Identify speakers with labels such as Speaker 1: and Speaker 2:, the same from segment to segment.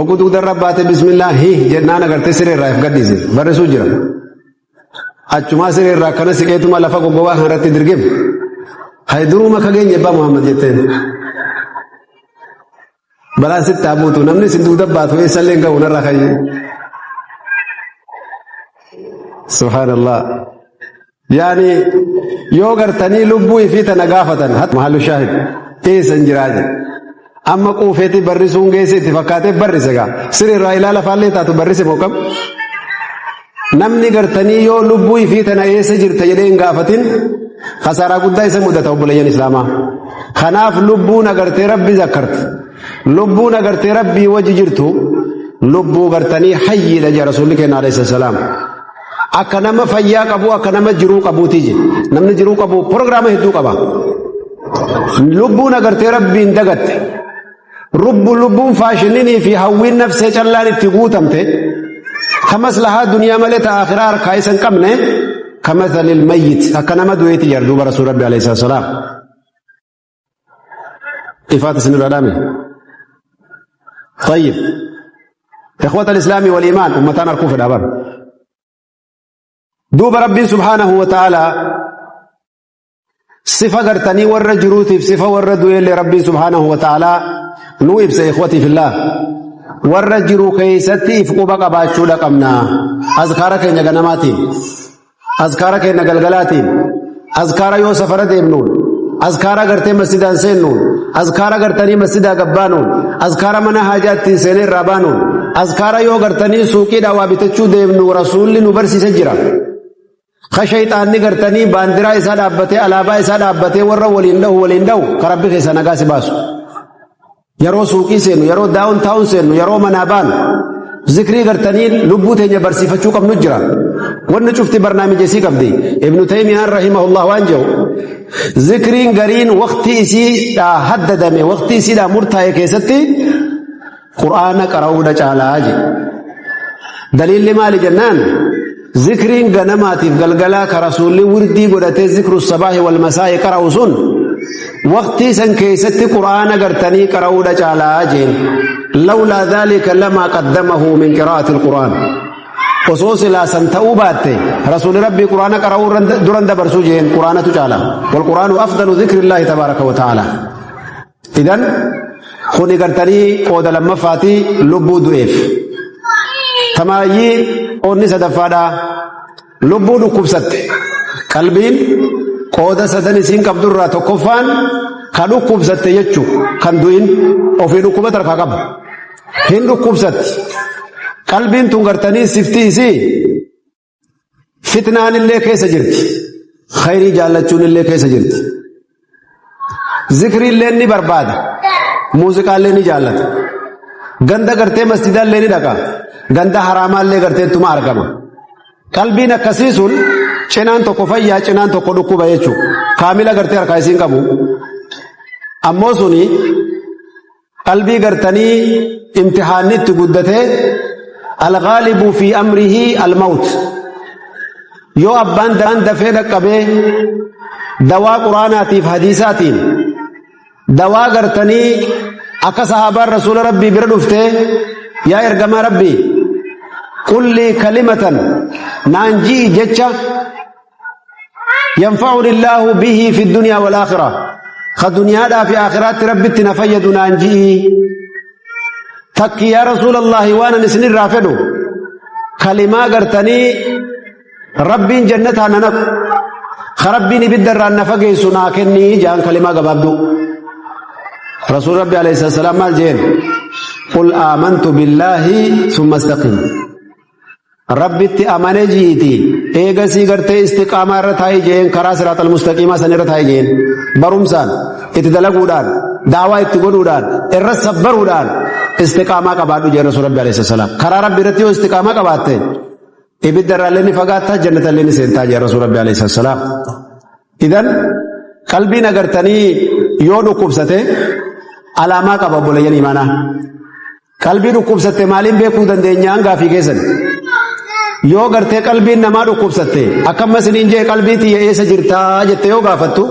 Speaker 1: Oku dugda rabbaate bismillah jennaan agartee siree irraa if gaddise barreessuu jira. Achumaa siree irraa akkana siqeetuma lafa goggobaa kanarratti dirgim. Hayduruma kageenya abbaa Muhammad jetteen. Balaan sitti taabuutu namni sin dugda baatu eessallee hin ga'u narraa kayyee. Subhanallah. Yani yoo gartanii lubbuu ifii tana gaafatan mahallu shaahid eessan jiraaje. Amma quufeeti barrisuun geesse itti fakkaatee barrise gaa siree irraa ilaala faallee taatu barrise moo qab namni gartanii yoo lubbuu ifii tana eessa jirta jedhee hin gaafatin khasaaraa guddaa isa mudata obboleeyyan islaamaa. Kanaaf lubbuun agartee rabbii zakkarti lubbuun agartee rabbii wajji jirtu lubbuu gartanii hayyiidha jee rasuulli keenya alayhi salaam. Akka nama fayyaa qabu akka nama jiruu qabuutii je namni jiruu qabu prograama hedduu qaba. Lubbuun agartee rabbiin dagatte lubbuun faashinii fi hawwiin nafsee callaan itti guutamte kamaslahaa duniyaa malee ta akhiraa harkaa isa hin qabne kamathalil mayyit akka nama du'eeti jedha duuba rasuul rabbi alayhi salaam. ifaat isin irraa dhaame. طيب إخوة الإسلام والإيمان أمتان أركوف الأبر دوب ربي سبحانه وتعالى صفة قرتني ور جروتي في صفة ور دويل لربي سبحانه وتعالى نويب إخوتي في الله ور جرو كيستي فقوبك باتشو لقمنا أذكارك إن جنماتي أذكارك إن قلقلاتي أذكار يوسف رد ابنون أذكار قرتي مسجد أنسينون أذكار قرتني مسجد قبانون أذكار من حاجات سنين رابانون أذكار يو قرتني سوكي دوابتشو ديبنو رسول نبرسي سجرا خشيطاني قرتني باندرا إسا دابته ألابا إسا دابته ورّا وليندو كربي خيسا نقاسي باسو يرو سوكي سينو يرو داون تاون سينو يرو منابان ذكري قرتني لبو تيجي برسي فچو كم نجرا ورن شفت برنامج جيسي كم دي ابن تيمية رحمه الله وانجو ذكرين قرين وقتي إسي حدد من وقتي إسي دا مرتاية كيستي قرآن قرأونا چالا آجي دليل لما لجنان ذكرين غنماتي فقلقلا كرسول وردي قدتي ذكر الصباح والمساء قرأوسون وقتي سن كيستي قرآن قرتني قرأونا چالا آجي لولا ذلك لما قدمه من قراءة القرآن خصوص لا سنتوبات رسول ربي قرآن قرأوا درن دبرسو جين قرآن تجعل والقرآن أفضل ذكر الله تبارك وتعالى إذن خوني قرتني قود لما فاتي لبو دوئف تمايي قوني سدفادا لبو نكبست قلبين قود سدني سين قبدر تقفان كانو كبست يجو كان دوين وفي نكبت ركاقب هن نكبست قلبين تنقرتني سفتيسي فتنان اللي كيس جرت خيري جالتشون اللي كيس جرت ذكري اللي ني برباد موسيقى اللي ني جالت گندا کرتے مسجد اللي ني دکا گندا حرام اللي کرتے تم ارکما قلبين کسیسون چنان تو کفیا چنان تو کدکو بایچو کاملا کرتے ارکایسین کبو امو سنی قلبي کرتنی امتحانات گدتے الغالب في أمره الموت يو أبان دان دفيدك كبه دواء قرآناتي في حديثاتي دواء قرتني أكا صحابة رسول ربي بردفته يا إرقام ربي قل لي كلمة نانجي جتشا ينفعني الله به في الدنيا والآخرة خدنيا دا في آخرات ربي تنفيد نانجي تك يا رسول الله وانا نسن الرافدو كلمة قرتني ربي جنتها ننف خربيني بالدر النفقي سناكني جان كلمة قبابدو رسول ربي عليه السلام مال جين قل آمنت بالله ثم استقم ربي اتأمني جيتي ايغا سيغرتي استقامة رتاي جين كرا صراط المستقيمة سنرتاي جين برمسان اتدلقودان دعوة اتقودان الرسبرودان استقامة قبادو جي رسول ربي عليه السلام كرا ربي رتيو استقامة قبادته ابدر لني فقاتا جنة لني سنتا جي رسول ربي عليه السلام إذن قلبي نگرتني يونو قبسته علامة قبابو لين إيمانا قلبي نقبسته مالين بيكو دندينيان غافي كيسن يو گرتے قلبی نما رکوب سکتے اکم مسنین جے قلبی تی ایسا جرتا جتے یو گافتو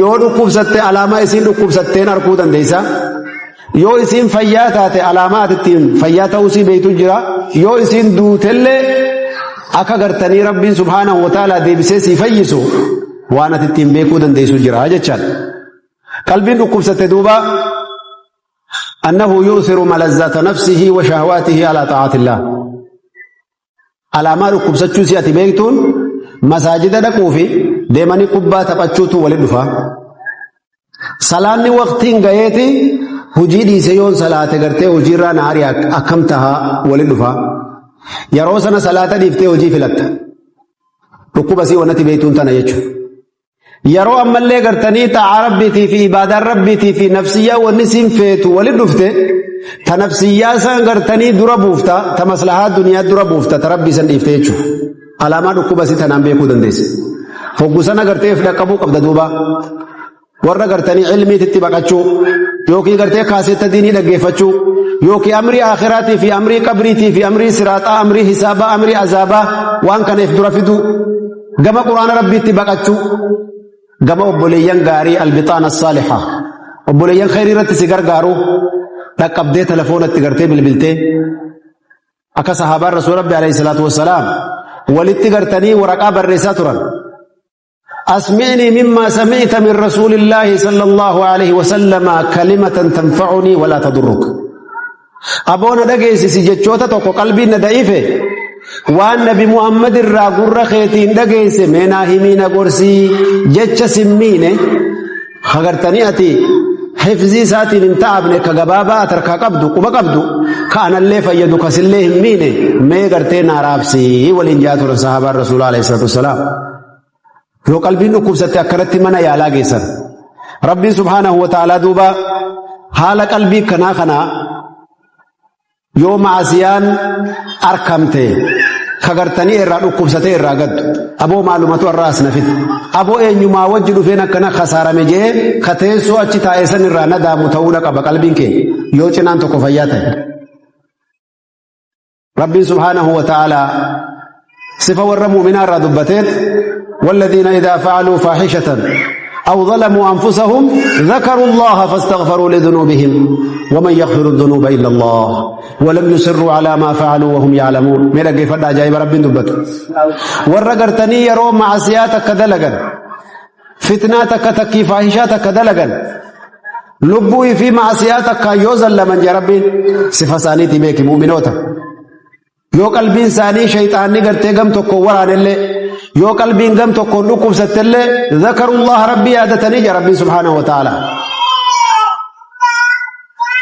Speaker 1: یو رکوب سکتے علامہ اسی رکوب سکتے نرکو دندیسا yoo isin fayyaa taate alaamaa ittiin fayyaa ta'uu si beeytu jira yoo isin duutelle akka gartanii rabbiin subhaanahu wa ta'ala deebisee si fayyisu waan ati ittiin beekuu dandeessu jira jechaan qalbiin dhukkubsatte duuba annahu yu'thiru malazzata nafsihi wa shahawatihi ala ta'atillah alaamaa dhukkubsachuu si ati beektuun masaajida dhaquu fi deemanii kubbaa taphachuutu walitti dhufa salaanni waqtiin gayeeti hujii dhiise yoon salaate gartee hojiirraa naarii akkam tahaa walitti dhufa yeroo sana salaata dhiiftee hojii filatta dhukkuba sii wannati beektuun tana jechuudha yeroo ammallee gartanii xaa'aa rabbiitii fi ibaadaan rabbiitii fi nafsiyyaa wanni siin feetu walitti dhufte ta nafsiyyaa san gartanii dura buufta ta maslahaa duniyaa dura buufta ta rabbii san dhiifte jechuudha alaamaa dhukkuba sii tanaan beekuu dandeesse hoggusana gartee fi dhaqqabuu qabda duuba warra gartanii ilmiititti baqachuu yookiin gartee kaaseetta diinii dhaggeeffachuu yookiin amrii aakhiraatii fi amrii qabriitii fi amrii siraaxaa amrii hisaabaa amrii azaabaa waan kaneef dura fidu gama quraana rabbiitti baqachuu gama obboleeyyan gaarii albixaana saaliha obboleeyyan khayrii irratti si gargaaru dhaqqabdee telefoonatti gartee bilbiltee akka sahaabaan rasuul rabbi alayhi salaatu wassalaam walitti gartanii waraqaa barreessaa turan أسمعني مما سمعت من رسول الله صلى الله عليه وسلم كلمة تنفعني ولا تضرك أبونا دقيسي سججوتا توقو قلبي ندائفه وان نبي محمد الراقور رخيتين دقيسي مينا همينا قرسي جج سميني خغرتني أتي حفظي ساتي من تعبني كغبابا أتركا قبدو قبا قبدو كان اللي فيدو كسلي هميني مي قرتين عرابسي والإنجات رسحابا الرسول عليه الصلاة والسلام yoo qalbiin dhukkubsatte akkanatti mana yaalaa geessan rabbiin subhaanahu wa ta'aalaa duuba haala qalbii kanaa yoo maasiyaan arkamte kagartanii irraa dhukkubsatee irraa gaddu aboo maalumatu irraa asnafit aboo eenyumaa wajji dhufeen akkana khasaarame jee kateessoo achi taa'ee san irraa nadaamu ta'uudha qaba qalbiin kee yoo cinaan tokko fayyaa ta'e rabbiin subhaanahu wa ta'aalaa sifa warra mu'minaa irraa dubbateet والذين إذا فعلوا فاحشة أو ظلموا أنفسهم ذكروا الله فاستغفروا لذنوبهم ومن يغفر الذنوب إلا الله ولم يصروا على ما فعلوا وهم يعلمون ميرا كيف جايب رب دبت ورقرتني يرو معصياتك دلقا فتناتك تكي فاحشاتك دلقا لبوي في معصياتك يوزل لمن يا ربي صفة بيك مؤمنوتا يو قلبين ثاني شيطاني قرتي قم تكو وران اللي يو قلبين قم تكو نقوم ستلي ذكروا الله ربي عادتني يا ربي سبحانه وتعالى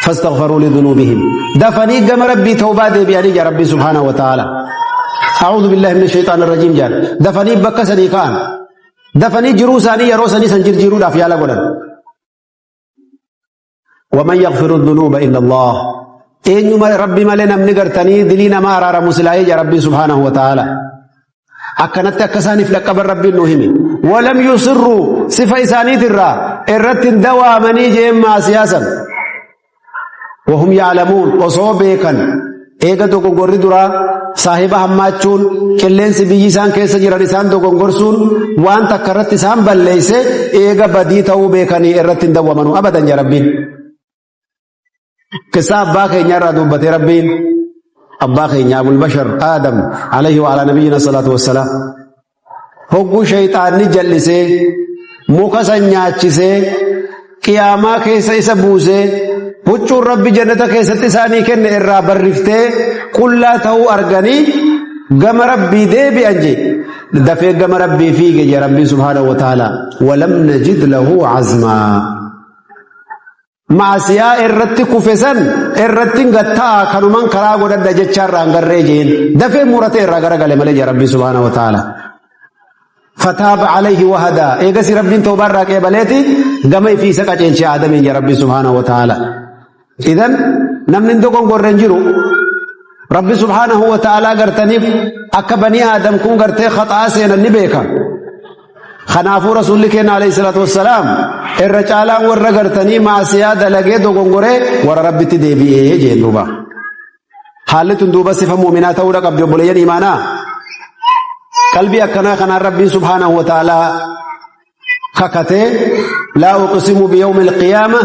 Speaker 1: فاستغفروا لذنوبهم دفني قم ربي توبادي بياني يا ربي سبحانه وتعالى أعوذ بالله من الشيطان الرجيم جان دفني بكسني كان دفني جروساني يروسني سنجر جرو دافيالا قولن ومن يغفر الذنوب إلا الله eenyuma rabbi malee namni gartanii dilii nama araaramu silaayee ja rabbii subhaanahu wa ta'ala akkanatti akka isaaniif dhaqqaban rabbiin nu himi walam yusirru sifa isaaniitirraa irratti dawaamanii jeen maasiyaasan wahum ya'lamuun osoo beekan eega dogoggorri duraa saahiba hammaachuun qilleensi biyyi isaan keessa jiran isaan dogoggorsuun waan takka irratti isaan balleeyse eega badii ta'uu beekanii irratti dawwamanu abadan ja rabbiin قصة أباك ينرى دوبة ربين أباك يا أبو البشر آدم عليه وعلى نبينا الصلاة والسلام هو شيطان نجلسه مكسا نياتشسه قياما كيسا يسبوسه بچور ربي جنة كيسا تساني كن إرى برفته كلا تهو أرغني قم ربي دي بأنجي دفع قم ربي فيك يا ربي سبحانه وتعالى ولم نجد له عزما maasiyaa irratti kufesan irratti gataa kanuman karaa godhadha jecharraa garree jeen dafee murate irraa garagale malee ja rabbi subhanahu wa ta'ala fataaba alayhi wa hada eegasi rabbiin tawbarraa qeebaleeti gama ifiisa qaceelche aadamiin ja rabbi subhanahu wa ta'ala idan namni dogongorren jiru rabbi subhanahu wa ta'ala gartaniif akka bani aadam kun gartee khataa seenan ni beeka خنافو رسول الله عليه الصلاة والسلام الرجال والرجرتني مع سيادة لقيت وغنغوري ورا ربي تدبيه جندوبا حالة دوبا صفة مؤمنات أولا قبل بليان إيمانا قلبي أكنا خنا ربي سبحانه وتعالى ككته لا أقسم بيوم القيامة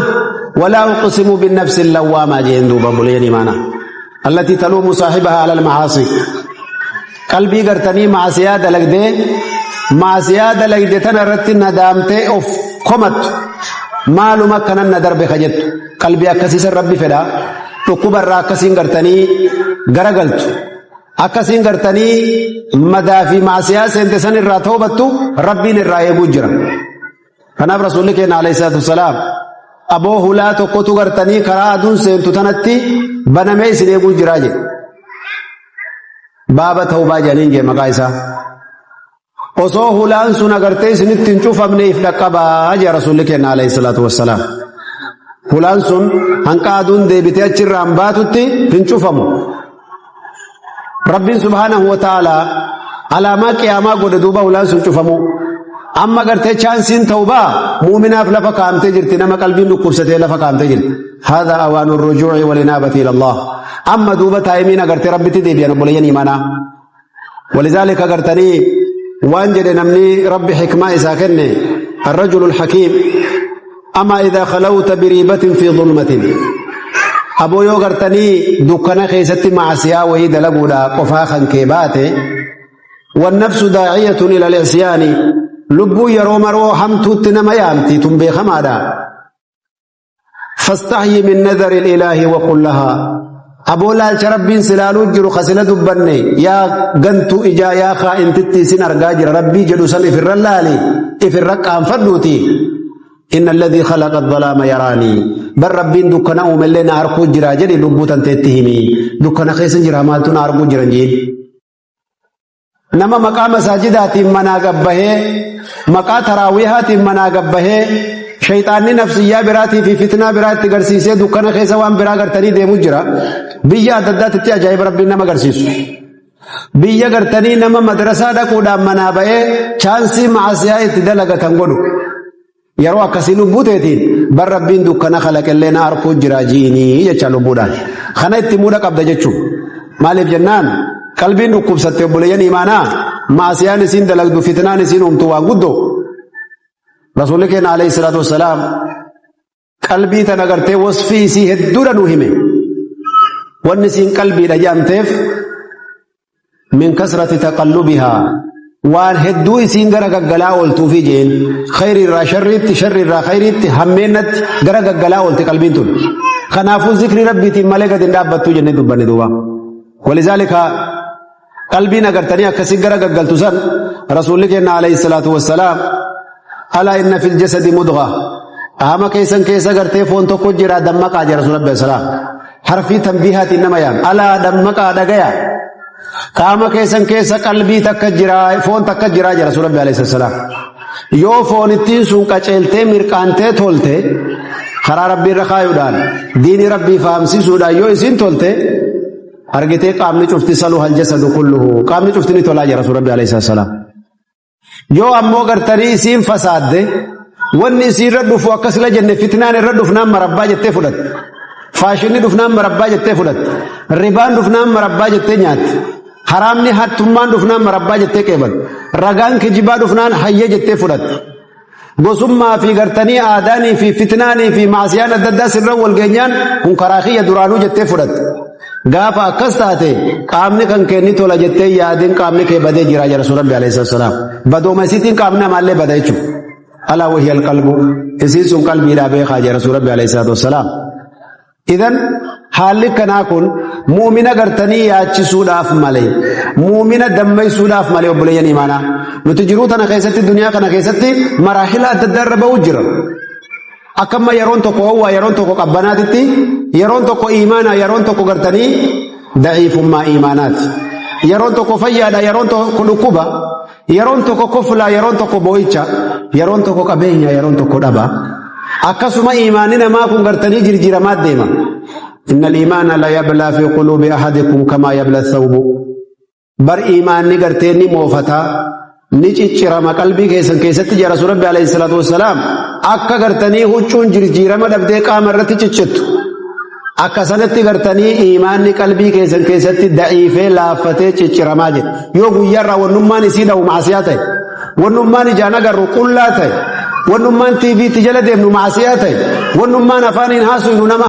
Speaker 1: ولا أقسم بالنفس اللوامة جندو بابولين مانا التي تلوم صاحبها على المعاصي قلبي قرتني معصية دلقدي تنرت ندامتي أوف قمت مالو مكنا ندر بخجت قلبي أكسيس الرب فدا تقبر راكسين قرتني غرقلت أكسين قرتني مدافي معصية سنتسان الراتوبتو ربي نرائي بجرا فناب رسولك عليه الصلاة والسلام أبو هلا تقوتو قرتني كرادون سنتو تنتي بنمي سنه بجرا جي بابا توبا جانين مقايسا osoo hulaan sun agartee isinitti hin cufamneef dhaqqabaa jee rasuulli keenya alayhi salaatu wassalaam hulaan sun hanqa aduun deebitee achirraan baatutti hin cufamu rabbiin subhaanahu wa ta'aalaa alaamaa qiyaamaa godhe duuba hulaan sun cufamu amma agartee chaansiin tawbaa muuminaaf lafa kaamtee jirti nama qalbiin dhukkubsatee lafa kaamtee jirti haadha awaanu rujuuci walinaabati ilallah amma duuba taa'imiin agartee rabbitti deebi'an obboleeyyan imaanaa ولذلك agartanii وان جد نمني ربي حكمة إساكن الرجل الحكيم أما إذا خلوت بريبة في ظلمة أبو يوغرتني دكنا خيست معسيا وهي دلقودا قفاخا كيباتي والنفس داعية إلى العصيان لبو يروم روحمت تنما يامتي تنبي خمادا فاستحي من نذر الإله وقل لها أبو لالش ربين سلالو جرو خسل دبني يا غنتو إجا يا خائن تتسين أرقاجر ربي جدو سن إفر اللالي إفر رقام فردوتي إن الذي خلق الظلام يراني بل ربين دكنا أملنا أرقو جراجر لبوتا تتهمي دكنا خيسن جراماتنا أرقو جرانجين نما مقام ساجدات منا قبه مقا تراويهات منا قبه شيطاني نفسية براتي في فتنة براتي قرسيسي دكنا خيسا وان برا قرتني دي مجرى بيا ددات تجايب ربنا ما قرسيس بيا قرتني نما مدرسة دا قودا منا بأي چانسي معسيا اتدلقا تنقلو يروا كسيلو بوتيتين بر ربين دكنا خلق اللينا أرقو جراجيني يچالو بودان خنا اتمودا قبدا جچو مالب جنان قلبين نقوب ستيو بليان إيمانا معسيا نسين دلق دو فتنة نسين امتوان قدو رسولك عليه الصلاة والسلام قلبي تنغرتي وصفي سي هدودا نوهمه والنسين قلبي رجامتف من كسرة تقلبها وان هدو سين غرق غلاول توفي جين خير را شرت شر را خيرت همينت غرق غلاول قلبين تون خنافو ذكر ربي تملك دندابتو جنة دبن دوا ولذلك قلبي نغرتني اكسي غرق غلتسن رسولك عليه الصلاة والسلام ألا إن في الجسد مضغة أهم كيسن كيسا غرتي فون تكو جرا دمك آجا رسول الله السلام حرفي تنبيهات إنما يام ألا دمك آدha gaya قام كيسن كيسا قلبي تكجرا فون تكجرا جا رسول الله عليه السلام يو فون التين سون قچلته مرقانته تولته خرا ربي رخايودان دين ربي فامسي سودا يو اسين تولته ارغته قامني چفتي سلو الجسد كله قامني چفتني تولا جا رسول الله عليه السلام yoo ammoo gartanii isiin fasaadde wanni isiin irra dhufu akkas la jenne fitnaan irra dhufnaan marabbaa jettee fudhatte faashinni dhufnaan marabbaa jettee fudhatte ribaan dhufnaan marabbaa jettee nyaatti haraamni hattummaan dhufnaan marabbaa jettee qeebatte ragaan kijibaa dhufnaan hayya jettee fudhatte gosummaa fi gartanii aadaanii fi fitnaanii fi maasiyaan adda addaa sirra walgeenyaan kun karaa kiyya duraanuu jettee fudhatte gaafa akkas taate qaamni kan kenni tola jettee yaadin qaamni kee badee jira jara rasuulli alayhi salaam badooma isiitiin qaamni amaallee bada jechuudha alaa wahiya alqalbu isiin sun qalbiidhaa beekaa jara rasuulli alayhi salaam idan haalli kanaa kun muumina gartanii yaachisuudhaaf malee muumina dammaysuudhaaf malee obboleeyyan imaanaa nuti jiruu tana keessatti duniyaa kana keessatti maraahila adda addaa irra ba'uu jira akkamma yeroon tokko hawwaa yeroon tokko qabbanaatitti yeroon tokko iimaana yeroon tokko gartanii da'iifummaa iimaanaati yeroon tokko fayyaadha yeroon tokko dhukkuba yeroon tokko koflaa yeroon tokko boo'icha yeroon tokko qabeenya yeroon tokko dhaba akkasuma iimaanni namaa kun gartanii jirjiramaa deema inna al-iimaana la yablaa fi quluubi ahadikum kamaa yabla thawbu bar iimaanni garteenni moofataa ni ciccirama qalbii keessatti jara rasuulli alayhi salaatu wassalaam akka gartanii huccuun jirjirama dhabdee qaama irratti ciccittu akka sanatti gartanii iimaanni qalbii keessatti da'iifee laaffatee cicciramaa jira yoo guyyaarraa wannummaan isii dhawu maasiyaa ta'e wannummaan ijaan agarru qullaa ta'e wannummaan TV ti jala deemnu maasiyaa ta'e wannummaan afaaniin haasuynu nama